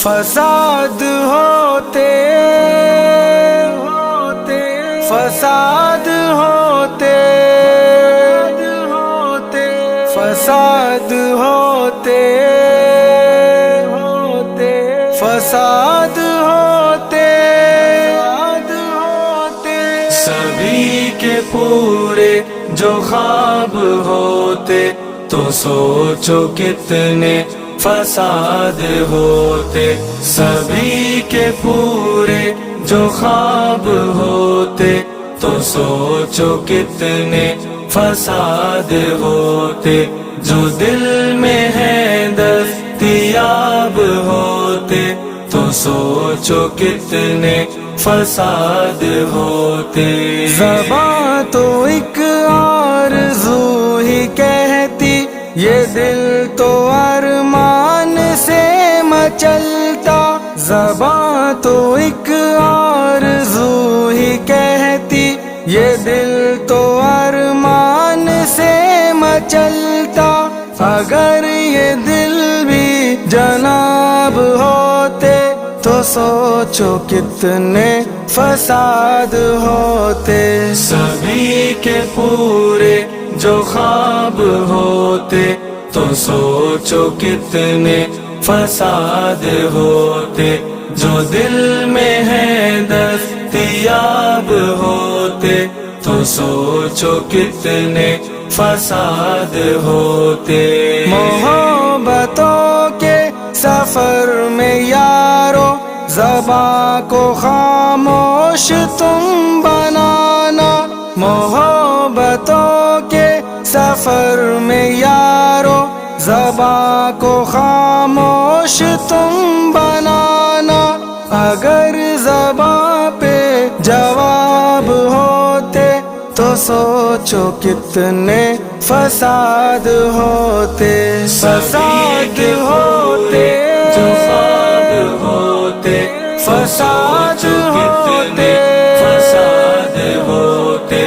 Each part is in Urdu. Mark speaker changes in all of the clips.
Speaker 1: فساد ہوتے فساد ہوتے فساد ہوتے فساد ہوتے سبھی کے پورے جو خواب ہوتے تو سوچو کتنے فساد ہوتے. سبھی کے پورے جو خواب ہوتے تو سوچو کتنے فساد ہوتے. جو دل میں ہے دستیاب ہوتے تو سوچو کتنے فساد ہوتے. زباں تو ایک آرزو ہی کہتی یہ دل تو ارمان سے مچلتا. زباں تو ایک آرزو ہی کہتی یہ دل تو ارمان سے مچلتا. اگر یہ دل بھی جناب ہوتے تو سوچو کتنے فساد ہوتے. سبھی کے پورے جو خواب ہوتے تو سوچو کتنے فساد ہوتے. جو دل میں ہے دستیاب ہوتے تو سوچو کتنے فساد ہوتے. محبتوں کے سفر میں یارو زباں کو خاموش تم بنانا. محبتوں کے سفر میں یارو زباں کو خاموش تم بنانا. اگر زباں پہ جواب ہوتے تو سوچو کتنے فساد ہوتے. فساد ہوتے جو خواب ہوتے فساد ہوتے فساد ہوتے.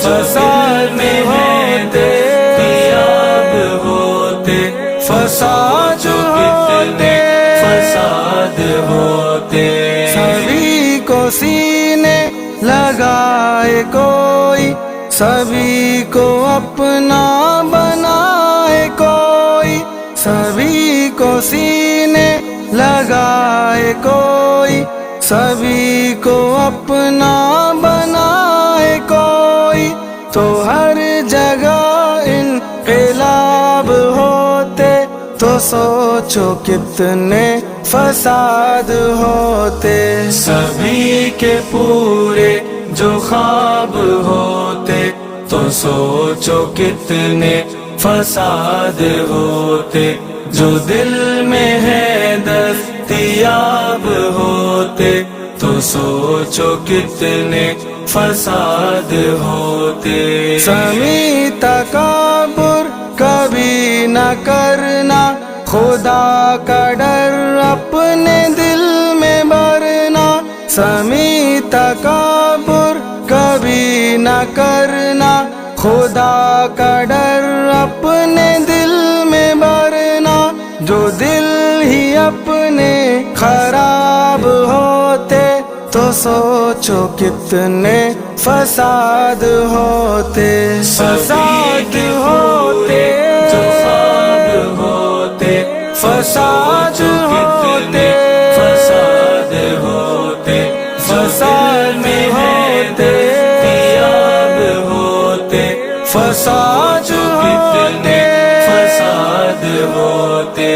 Speaker 1: فساد میں ہے دستیاب ہوتے فساد ہوتے فساد ہوتے. سبھی کو سینے لگائے کوئی سبھی کو اپنا بنائے کوئی. سبھی کو سینے لگائے کوئی سبھی کو اپنا بنائے کوئی. تو ہر جگہ انقلاب ہوتے تو سوچو کتنے فساد ہوتے. سبھی کے پورے جو خواب ہوتے تو سوچو کتنے فساد ہوتے. جو دل میں ہے دستیاب ہوتے تو سوچو کتنے فساد ہوتے. سمیع تکبر کبھی نہ کرنا خدا کا ڈر اپنے دل میں بھرنا. سمیع تکبر کبھی نہ کرنا خدا کا ڈر اپنے دل میں بھرنا. جو دل ہی اپنے خراب ہوتے تو سوچو کتنے فساد ہوتے. فساد ہوتے جو خواب ہوتے فساد ہوتے فساد ہوتے. فساد میں ہے دستیاب ہوتے فساد ہوتے فساد ہوتے.